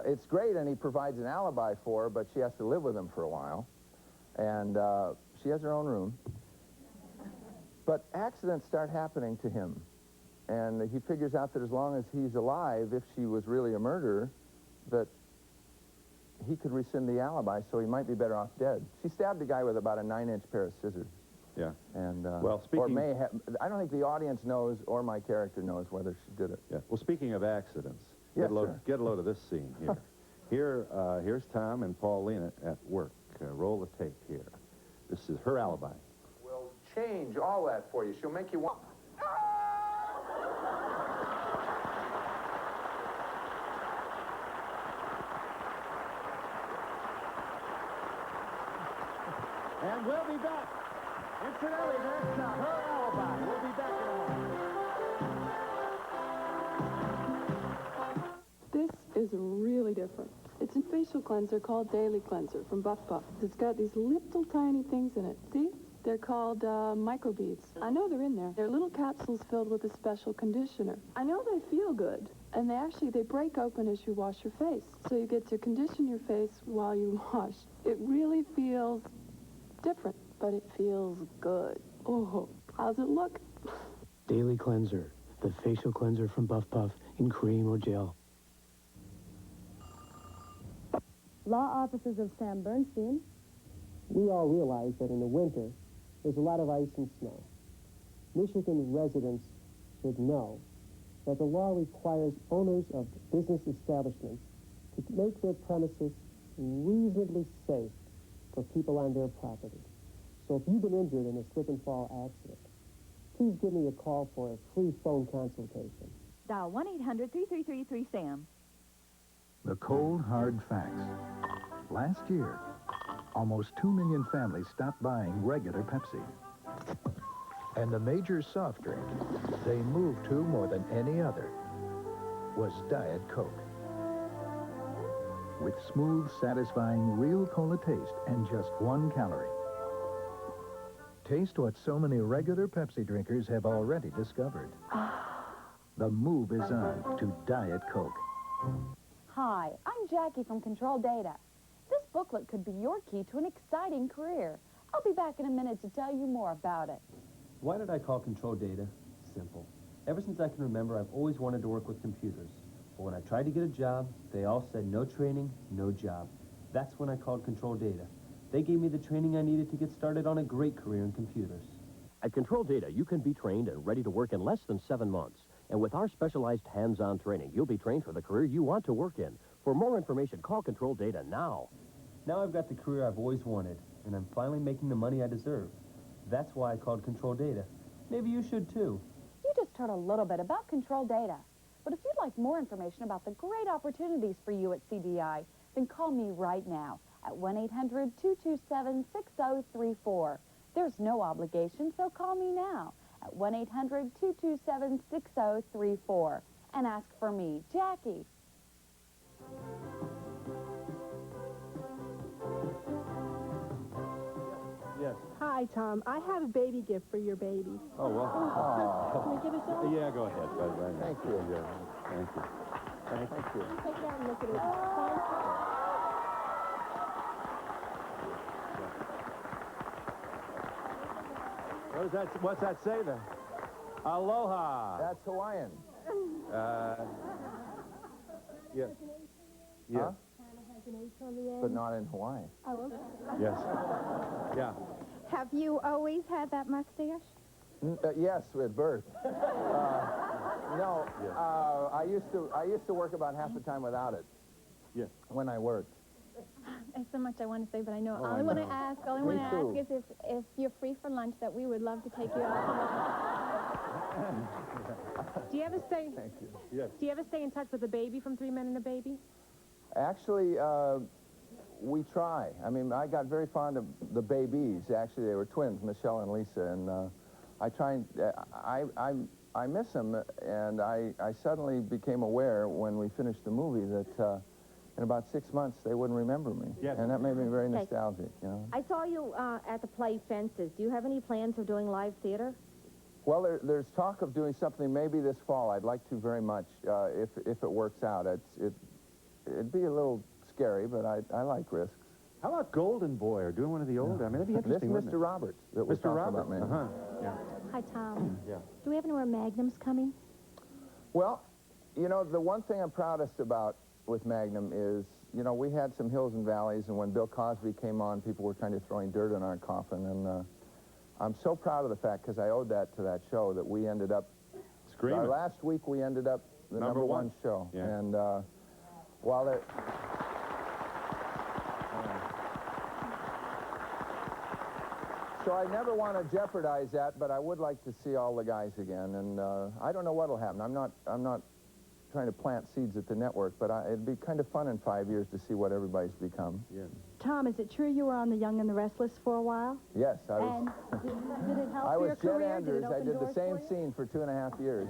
[SPEAKER 2] It's great, and he provides an alibi for her, but she has to live with him for a while. And she has her own room. But accidents start happening to him. And he figures out that as long as he's alive, if she was really a murderer, that he could rescind the alibi, so he might be better off dead. She stabbed a guy with about a 9-inch pair of scissors.
[SPEAKER 1] Yeah.
[SPEAKER 2] And,
[SPEAKER 1] well, speaking...
[SPEAKER 2] Or may have... I don't think the audience knows, or my character knows, whether she did it.
[SPEAKER 1] Yeah. Well, speaking of accidents,
[SPEAKER 2] yes,
[SPEAKER 1] get a load of this scene here. Here's Tom and Paulina at work. Roll the tape here. This is Her Alibi.
[SPEAKER 2] We'll change all that for you. She'll make you want...
[SPEAKER 1] And we'll be back. Incidentally, that's Her Alibi. We'll be back in a moment.
[SPEAKER 20] This is really different. It's a facial cleanser called Daily Cleanser from Buff Puff. It's got these little tiny things in it. See? They're called microbeads. I know they're in there. They're little capsules filled with a special conditioner. I know they feel good. And they break open as you wash your face. So you get to condition your face while you wash. It really feels different, but it feels good. Oh, how's it look?
[SPEAKER 21] Daily Cleanser, the facial cleanser from Buff Puff in cream or gel.
[SPEAKER 22] Law offices of Sam Bernstein.
[SPEAKER 12] We all realize that in the winter, there's a lot of ice and snow. Michigan residents should know that the law requires owners of business establishments to make their premises reasonably safe for people on their property. So if you've been injured in a slip and fall accident, please give me a call for a free phone consultation.
[SPEAKER 4] Dial 1-800-3333-SAM.
[SPEAKER 7] The cold, hard facts. Last year, almost 2 million families stopped buying regular Pepsi. And the major soft drink they moved to more than any other was Diet Coke. With smooth, satisfying, real cola taste and just 1 calorie. Taste what so many regular Pepsi drinkers have already discovered. The move is on to Diet Coke.
[SPEAKER 6] Hi, I'm Jackie from Control Data. This booklet could be your key to an exciting career. I'll be back in a minute to tell you more about it.
[SPEAKER 23] Why did I call Control Data? Simple. Ever since I can remember, I've always wanted to work with computers. But when I tried to get a job, they all said no training, no job. That's when I called Control Data. They gave me the training I needed to get started on a great career in computers.
[SPEAKER 24] At Control Data, you can be trained and ready to work in less than 7 months. And with our specialized hands-on training, you'll be trained for the career you want to work in. For more information, call Control Data now.
[SPEAKER 23] Now I've got the career I've always wanted, and I'm finally making the money I deserve. That's why I called Control Data. Maybe you should too.
[SPEAKER 6] You just heard a little bit about Control Data. But if you'd like more information about the great opportunities for you at CDI, then call me right now at 1-800-227-6034. There's no obligation, so call me now at 1-800-227-6034 and ask for me, Jackie.
[SPEAKER 1] Yes.
[SPEAKER 8] Hi, Tom. I have a baby gift for your baby.
[SPEAKER 1] Oh, well.
[SPEAKER 8] Can we give it to him?
[SPEAKER 1] Yeah, go ahead, bud.
[SPEAKER 2] Thank you.
[SPEAKER 1] Yeah, thank you. Thank you.
[SPEAKER 8] Take it out and look at it.
[SPEAKER 1] What's that say there? Aloha.
[SPEAKER 2] That's Hawaiian.
[SPEAKER 1] Yes.
[SPEAKER 2] Huh?
[SPEAKER 8] Has an H on the end.
[SPEAKER 2] But not in Hawaii.
[SPEAKER 8] Oh, okay.
[SPEAKER 1] Yes. Yeah.
[SPEAKER 25] Have you always had that mustache?
[SPEAKER 2] Yes, at birth. No, I used to work about half the time without it.
[SPEAKER 1] Yes.
[SPEAKER 2] When I worked.
[SPEAKER 17] There's so much I want to say, but I know
[SPEAKER 2] Oh,
[SPEAKER 17] all
[SPEAKER 2] I
[SPEAKER 17] I want
[SPEAKER 2] know.
[SPEAKER 17] to ask, all I
[SPEAKER 2] Me
[SPEAKER 17] want to ask
[SPEAKER 2] too.
[SPEAKER 17] is if you're free for lunch, that we would love to take you out. Do you ever stay?
[SPEAKER 2] Thank you.
[SPEAKER 1] Yes.
[SPEAKER 17] Do you ever stay in touch with the baby from 3 Men and a Baby?
[SPEAKER 2] Actually, we try. I mean, I got very fond of the babies. Actually, they were twins, Michelle and Lisa, and I try and I miss them. And I suddenly became aware when we finished the movie that in about 6 months they wouldn't remember me.
[SPEAKER 1] Yes.
[SPEAKER 2] And that made me very
[SPEAKER 26] Okay.
[SPEAKER 2] nostalgic. You know.
[SPEAKER 26] I saw you at the play Fences. Do you have any plans of doing live theater?
[SPEAKER 2] Well, there's talk of doing something maybe this fall. I'd like to very much if it works out. It'd be a little scary, but I like risks.
[SPEAKER 1] How about Golden Boy or doing one of the old? I mean, that'd be interesting.
[SPEAKER 2] This Mr. Roberts that we're
[SPEAKER 1] Mr.
[SPEAKER 2] talking
[SPEAKER 1] Roberts.
[SPEAKER 2] about, man.
[SPEAKER 1] Uh-huh. Yeah.
[SPEAKER 25] Hi, Tom.
[SPEAKER 1] Yeah.
[SPEAKER 25] Do we have any more Magnums coming?
[SPEAKER 2] Well, you know, the one thing I'm proudest about with Magnum is, you know, we had some hills and valleys, and when Bill Cosby came on, people were kind of throwing dirt in our coffin, and I'm so proud of the fact, because I owed that to that show, that we ended up...
[SPEAKER 1] Screaming.
[SPEAKER 2] Last week, we ended up the number one show.
[SPEAKER 1] Yeah.
[SPEAKER 2] And while it... So I never want to jeopardize that, but I would like to see all the guys again, and I don't know what'll happen. I'm not trying to plant seeds at the network, but it'd be kind of fun in 5 years to see what everybody's become.
[SPEAKER 1] Yeah.
[SPEAKER 25] Tom, is it true you were on The Young and the Restless for a while?
[SPEAKER 2] Yes, I was.
[SPEAKER 25] And did it help
[SPEAKER 2] I
[SPEAKER 25] your
[SPEAKER 2] was Jet
[SPEAKER 25] career?
[SPEAKER 2] Andrews.
[SPEAKER 25] Did it
[SPEAKER 2] I
[SPEAKER 25] open
[SPEAKER 2] did the
[SPEAKER 25] doors
[SPEAKER 2] same
[SPEAKER 25] for you?
[SPEAKER 2] scene for 2.5 years.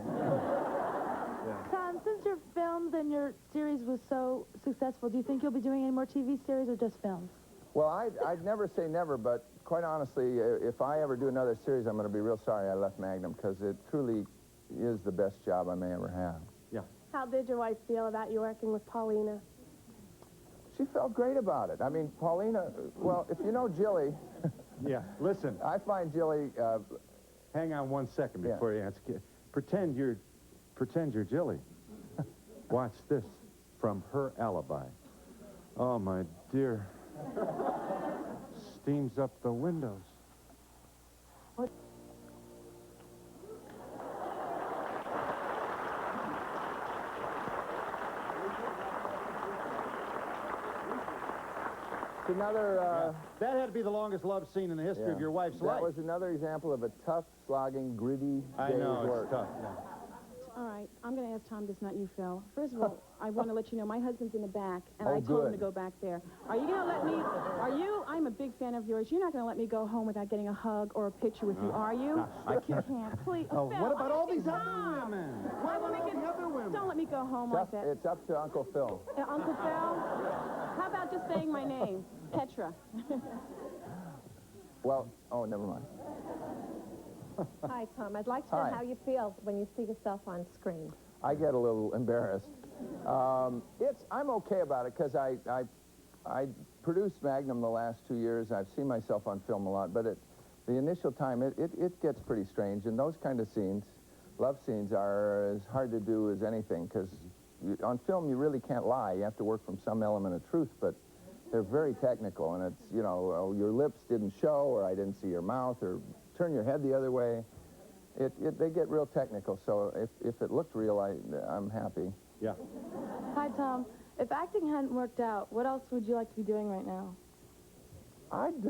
[SPEAKER 25] Tom, since your films and your series was so successful, do you think you'll be doing any more TV series or just films?
[SPEAKER 2] Well, I'd never say never, but quite honestly, if I ever do another series, I'm going to be real sorry I left Magnum, because it truly is the best job I may ever have.
[SPEAKER 1] Yeah.
[SPEAKER 17] How did your wife feel about you working with Paulina?
[SPEAKER 2] She felt great about it. I mean, Paulina, well, if you know Jilly...
[SPEAKER 1] Yeah, listen.
[SPEAKER 2] I find Jilly...
[SPEAKER 1] Hang on 1 second before you answer. Pretend you're Jilly. Watch this from her alibi. Oh, my dear. Steams up the windows.
[SPEAKER 25] What?
[SPEAKER 2] It's another...
[SPEAKER 1] That had to be the longest love scene in the history of your wife's life.
[SPEAKER 2] That was another example of a tough, slogging, gritty
[SPEAKER 1] I
[SPEAKER 2] day's
[SPEAKER 1] know,
[SPEAKER 2] work.
[SPEAKER 1] it's tough. Yeah.
[SPEAKER 3] All right, I'm going to ask Tom this, not you, Phil. First of all, I want to let you know my husband's in the back, and
[SPEAKER 2] Oh,
[SPEAKER 3] I told him
[SPEAKER 2] good.
[SPEAKER 3] to go back there. Are you going to let me, I'm a big fan of yours. You're not going to let me go home without getting a hug or a picture with you, are you?
[SPEAKER 1] I can't.
[SPEAKER 3] You can't, please.
[SPEAKER 1] Oh,
[SPEAKER 3] Phil,
[SPEAKER 1] what about all these
[SPEAKER 3] Tom.
[SPEAKER 1] other women? What about all the other women?
[SPEAKER 3] Don't let me go home like that.
[SPEAKER 2] It's up to Uncle Phil.
[SPEAKER 3] Uncle Phil, how about just saying my name? Petra.
[SPEAKER 2] Well, oh, never mind.
[SPEAKER 5] Hi, Tom. I'd like to know how you feel when you see yourself on screen.
[SPEAKER 2] I get a little embarrassed. I'm okay about it because I produced Magnum the last 2 years. I've seen myself on film a lot, but the initial time, it gets pretty strange. And those kind of scenes, love scenes, are as hard to do as anything because on film you really can't lie. You have to work from some element of truth, but they're very technical. And it's, you know, oh, your lips didn't show, or I didn't see your mouth, or turn your head the other way. They get real technical, so if it looked real, I'm happy.
[SPEAKER 1] Yeah.
[SPEAKER 25] Hi, Tom. If acting hadn't worked out, what else would you like to be doing right now?
[SPEAKER 2] I'd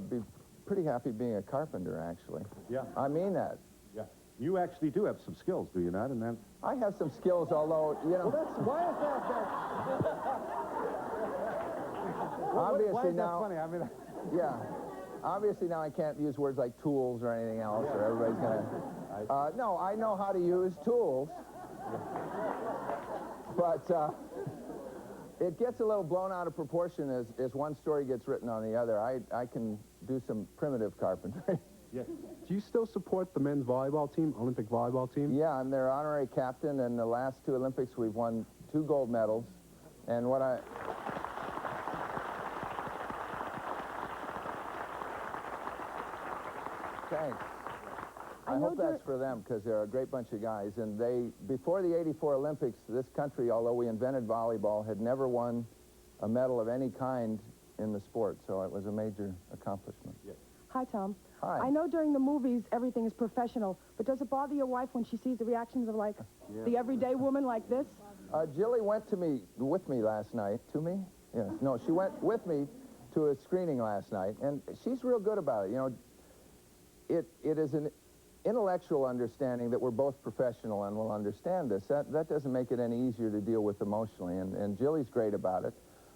[SPEAKER 2] be pretty happy being a carpenter, actually.
[SPEAKER 1] Yeah.
[SPEAKER 2] I mean that.
[SPEAKER 1] Yeah. You actually do have some skills, do you not? And then
[SPEAKER 2] I have some skills, although, you know...
[SPEAKER 1] Well, why is that?
[SPEAKER 2] Obviously
[SPEAKER 1] why is that
[SPEAKER 2] now...
[SPEAKER 1] funny? I mean...
[SPEAKER 2] Yeah. Obviously now I can't use words like tools or anything else, or everybody's gonna... no, I know how to use tools. But it gets a little blown out of proportion as one story gets written on the other. I can do some primitive carpentry.
[SPEAKER 19] Yes. Do you still support the men's volleyball team, Olympic volleyball team?
[SPEAKER 2] Yeah, I'm their honorary captain, and the last 2 Olympics we've won 2 gold medals. And what I... Thanks. I hope that's for them, because they're a great bunch of guys. And before the '84 Olympics, this country, although we invented volleyball, had never won a medal of any kind in the sport. So it was a major accomplishment.
[SPEAKER 1] Yes.
[SPEAKER 25] Hi, Tom.
[SPEAKER 2] Hi.
[SPEAKER 25] I know during the movies everything is professional, but does it bother your wife when she sees the reactions of, like, the everyday woman like this?
[SPEAKER 2] Jilly went with me last night. To me? Yes. No, she went with me to a screening last night, and she's real good about it. You know, it is an intellectual understanding that we're both professional and will understand this. That doesn't make it any easier to deal with emotionally, and Jilly's great about it.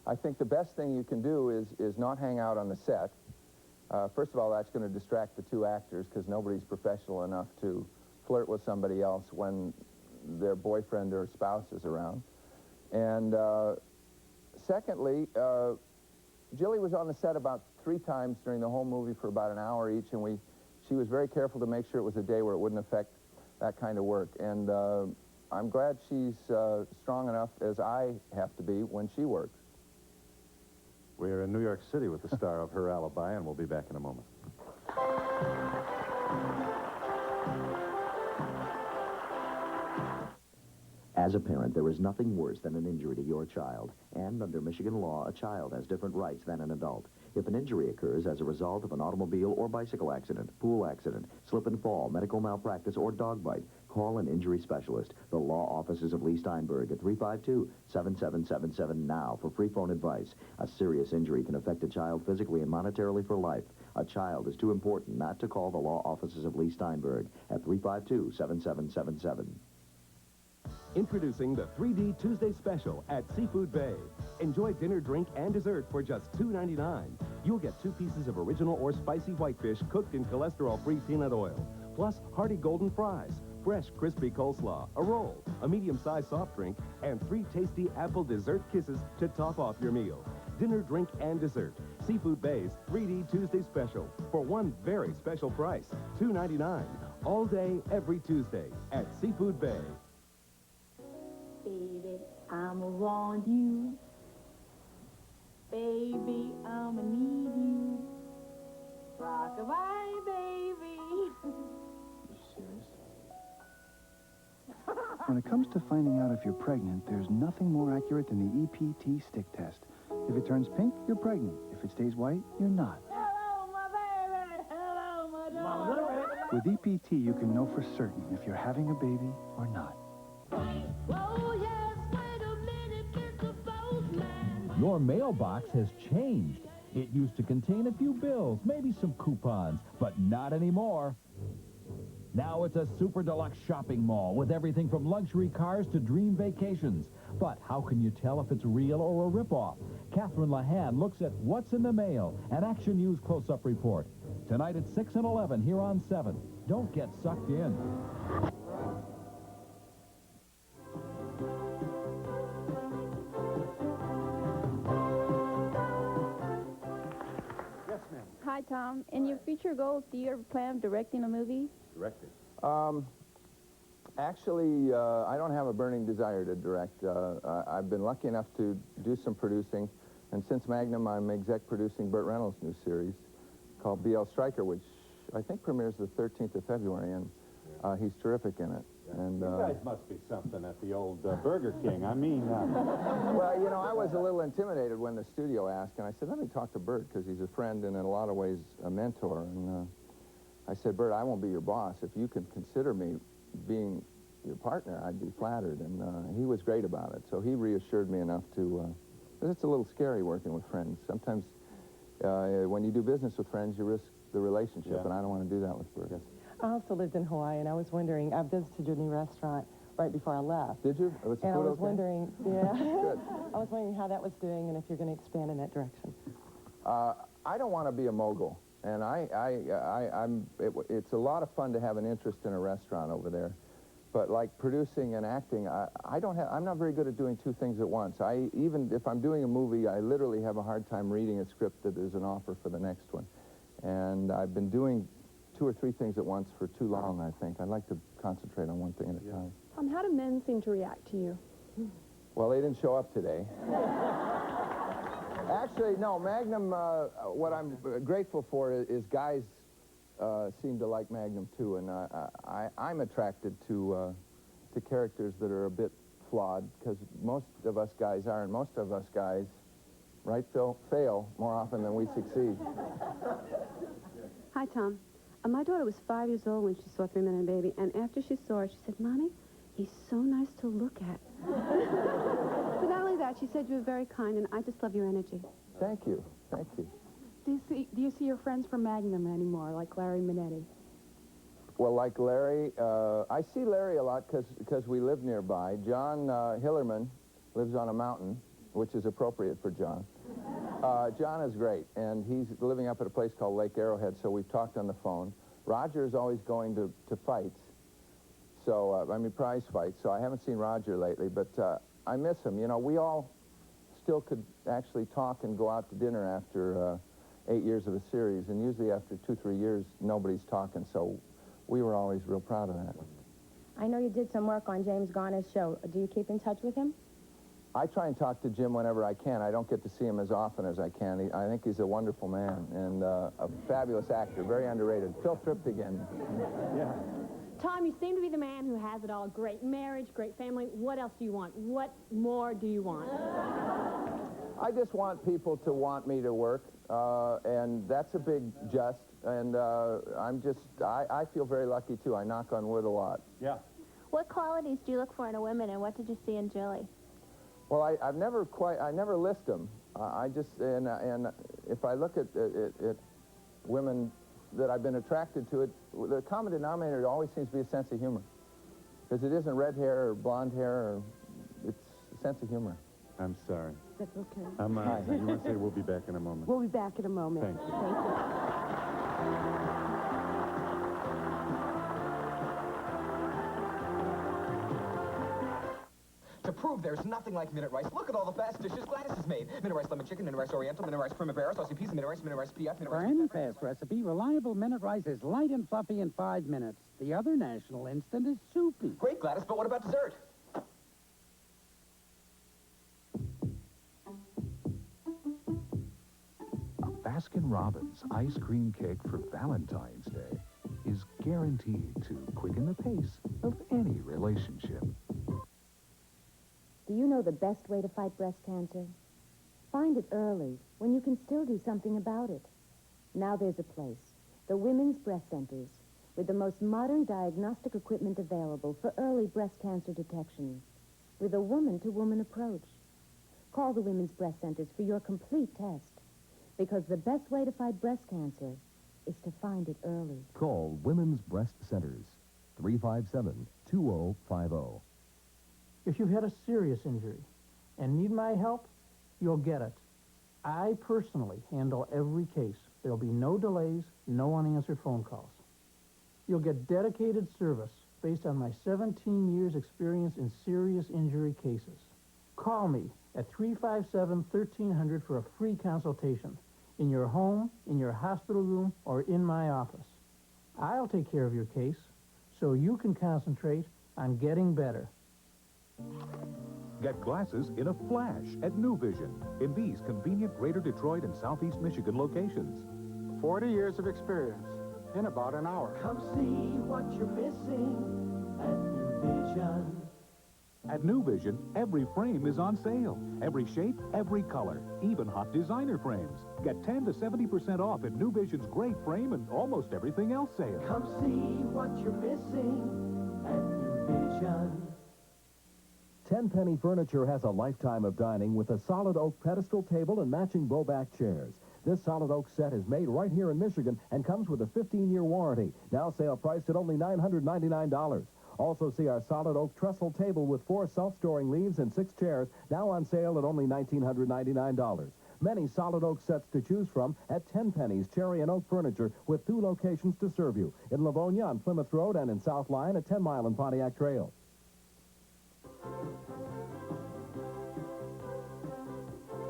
[SPEAKER 2] I think the best thing you can do is not hang out on the set. First of all, that's going to distract the 2 actors, because nobody's professional enough to flirt with somebody else when their boyfriend or spouse is around. And secondly, Jilly was on the set about 3 times during the whole movie for about an hour each, and she was very careful to make sure it was a day where it wouldn't affect that kind of work. And I'm glad she's strong enough, as I have to be, when she works.
[SPEAKER 1] We're in New York City with the star of Her Alibi, and we'll be back in a moment.
[SPEAKER 9] As a parent, there is nothing worse than an injury to your child. And under Michigan law, a child has different rights than an adult. If an injury occurs as a result of an automobile or bicycle accident, pool accident, slip and fall, medical malpractice, or dog bite, call an injury specialist. The law offices of Lee Steinberg at 352-7777 now for free phone advice. A serious injury can affect a child physically and monetarily for life. A child is too important not to call the law offices of Lee Steinberg at 352-7777.
[SPEAKER 10] Introducing the 3D Tuesday Special at Seafood Bay. Enjoy dinner, drink, and dessert for just $2.99. You'll get 2 pieces of original or spicy whitefish cooked in cholesterol-free peanut oil, plus hearty golden fries, fresh crispy coleslaw, a roll, a medium-sized soft drink, and 3 tasty apple dessert kisses to top off your meal. Dinner, drink, and dessert. Seafood Bay's 3D Tuesday Special for one very special price, $2.99. All day, every Tuesday at Seafood Bay.
[SPEAKER 4] Baby, I'ma want you. Baby, I'ma need you. Rock-a-bye, baby.
[SPEAKER 7] You serious? When it comes to finding out if you're pregnant, there's nothing more accurate than the EPT stick test. If it turns pink, you're pregnant. If it stays white, you're not.
[SPEAKER 4] Hello, my baby. Hello, my daughter.
[SPEAKER 7] With EPT, you can know for certain if you're having a baby or not.
[SPEAKER 4] Oh, yes, wait a minute, Mr. Postman.
[SPEAKER 11] Your mailbox has changed. It used to contain a few bills, maybe some coupons, but not anymore. Now it's a super deluxe shopping mall with everything from luxury cars to dream vacations. But how can you tell if it's real or a ripoff? Catherine Lahan looks at what's in the mail, an Action News close-up report. Tonight at 6 and 11 here on 7. Don't get sucked in.
[SPEAKER 1] Yes, ma'am.
[SPEAKER 13] Hi, Tom. In your future goals, do you ever plan on directing a movie?
[SPEAKER 1] Directed.
[SPEAKER 2] Actually, I don't have a burning desire to direct. I've been lucky enough to do some producing, and since Magnum, I'm exec producing Burt Reynolds' new series called BL Stryker, which I think premieres the 13th of February, and he's terrific in it. And
[SPEAKER 1] you guys must be something at the old Burger King. I mean...
[SPEAKER 2] Well, you know, I was a little intimidated when the studio asked, and I said, let me talk to Burt, because he's a friend and in a lot of ways a mentor. And I said, Burt, I won't be your boss. If you can consider me being your partner, I'd be flattered. And he was great about it. So he reassured me enough to... it's a little scary working with friends. Sometimes when you do business with friends, you risk the relationship, and I don't want to do that with Burt. Yes.
[SPEAKER 14] I also lived in Hawaii, and I was wondering, I visited your new restaurant right before I left.
[SPEAKER 2] Did you? Was the
[SPEAKER 14] and
[SPEAKER 2] food
[SPEAKER 14] I was
[SPEAKER 2] okay?
[SPEAKER 14] wondering, yeah.
[SPEAKER 2] Good.
[SPEAKER 14] I was wondering how that was doing and if you're going to expand in that direction.
[SPEAKER 2] I don't want to be a mogul, and it's a lot of fun to have an interest in a restaurant over there. But like producing and acting, I'm not very good at doing two things at once. Even if I'm doing a movie, I literally have a hard time reading a script that is an offer for the next one. And I've been doing 2 or 3 things at once for too long, I think. I'd like to concentrate on one thing at a time.
[SPEAKER 3] How do men seem to react to you?
[SPEAKER 2] Well, they didn't show up today. Actually, no, Magnum, what I'm grateful for is guys seem to like Magnum, too, and I'm attracted to characters that are a bit flawed, because most of us guys are, and most of us guys, right, Phil, fail more often than we succeed.
[SPEAKER 15] Hi, Tom. My daughter was 5 years old when she saw 3 Men and a Baby, and after she saw it, she said, Mommy, he's so nice to look at. But not only that, she said you were very kind, and I just love your energy.
[SPEAKER 2] Thank you. Thank you.
[SPEAKER 3] Do you see your friends from Magnum anymore, like Larry Minetti?
[SPEAKER 2] Well, like Larry, I see Larry a lot because we live nearby. John Hillerman lives on a mountain, which is appropriate for John. John is great, and he's living up at a place called Lake Arrowhead, so we've talked on the phone. Roger is always going to fights, so, I mean, prize fights, so I haven't seen Roger lately, but I miss him. You know, we all still could actually talk and go out to dinner after 8 years of a series, and usually after 2-3 years, nobody's talking, so we were always real proud of that.
[SPEAKER 26] I know you did some work on James Garner's show. Do you keep in touch with him?
[SPEAKER 2] I try and talk to Jim whenever I can. I don't get to see him as often as I can. I think he's a wonderful man and a fabulous actor, very underrated. Phil tripped again. Yeah.
[SPEAKER 16] Tom, you seem to be the man who has it all. Great marriage, great family. What else do you want? What more do you want?
[SPEAKER 2] I just want people to want me to work, and that's a big just. And I feel very lucky, too. I knock on wood a lot. Yeah.
[SPEAKER 17] What qualities do you look for in a woman, and what did you see in Jilly?
[SPEAKER 2] Well, I never list them. And if I look at women that I've been attracted to, the common denominator always seems to be a sense of humor. Because it isn't red hair or blonde hair, it's a sense of humor.
[SPEAKER 1] I'm sorry.
[SPEAKER 3] That's okay.
[SPEAKER 1] You want to say we'll be back in a moment?
[SPEAKER 3] We'll be back in a moment.
[SPEAKER 1] Thank you.
[SPEAKER 3] Thank you.
[SPEAKER 18] To prove there's nothing like minute rice, look at all the fast dishes Gladys has made. Minute rice lemon chicken, minute rice oriental, minute rice primavera, saucy peas, minute rice PF, minute
[SPEAKER 27] For
[SPEAKER 18] rice...
[SPEAKER 27] any fast recipe, reliable minute rice is light and fluffy in 5 minutes. The other national instant is soupy.
[SPEAKER 18] Great, Gladys, but what about dessert?
[SPEAKER 7] A Baskin-Robbins ice cream cake for Valentine's Day is guaranteed to quicken the pace of any relationship.
[SPEAKER 5] Do you know the best way to fight breast cancer? Find it early, when you can still do something about it. Now there's a place, the Women's Breast Centers, with the most modern diagnostic equipment available for early breast cancer detection, with a woman-to-woman approach. Call the Women's Breast Centers for your complete test. Because the best way to fight breast cancer is to find it early.
[SPEAKER 10] Call Women's Breast Centers, 357-2050.
[SPEAKER 6] If you've had a serious injury and need my help, you'll get it. I personally handle every case. There'll be no delays, no unanswered phone calls. You'll get dedicated service based on my 17 years experience in serious injury cases. Call me at 357-1300 for a free consultation in your home, in your hospital room, or in my office. I'll take care of your case so you can concentrate on getting better.
[SPEAKER 12] Get glasses in a flash at New Vision in these convenient Greater Detroit and Southeast Michigan locations.
[SPEAKER 27] 40 years of experience in about an hour.
[SPEAKER 20] Come see what you're missing at New Vision.
[SPEAKER 12] At New Vision, every frame is on sale. Every shape, every color, even hot designer frames. Get 10 to 70% off at New Vision's great frame and almost everything else sale.
[SPEAKER 20] Come see what you're missing at New Vision.
[SPEAKER 10] Tenpenny Furniture has a lifetime of dining with a solid oak pedestal table and matching bowback chairs. This solid oak set is made right here in Michigan and comes with a 15-year warranty. Now sale priced at only $999. Also see our solid oak trestle table with 4 self-storing leaves and 6 chairs, now on sale at only $1,999. Many solid oak sets to choose from at Tenpenny's Cherry and Oak Furniture with 2 locations to serve you, in Livonia on Plymouth Road and in South Lyon at 10 Mile and Pontiac Trail.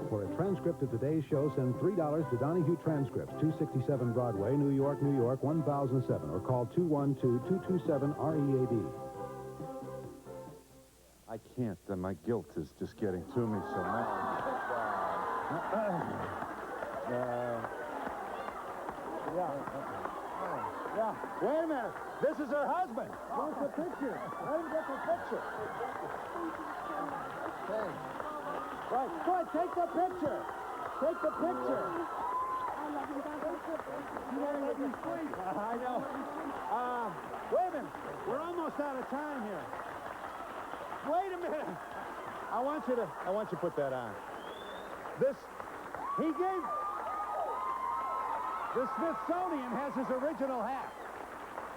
[SPEAKER 21] For a transcript of today's show, send $3 to Donahue Transcripts, 267 Broadway, New York, 1007, or call 212-227-READ.
[SPEAKER 1] I can't. My guilt is just getting to me so much. Yeah. Wait a minute. This is her husband. Where's the picture? Let him get the picture. Okay. Right. Good. Take the picture. Take the picture. You want to let me sleep? I know. Wait a minute. We're almost out of time here. Wait a minute. I want you to put that on. The Smithsonian has his original hat.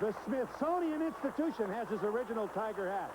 [SPEAKER 1] The Smithsonian Institution has his original tiger hat.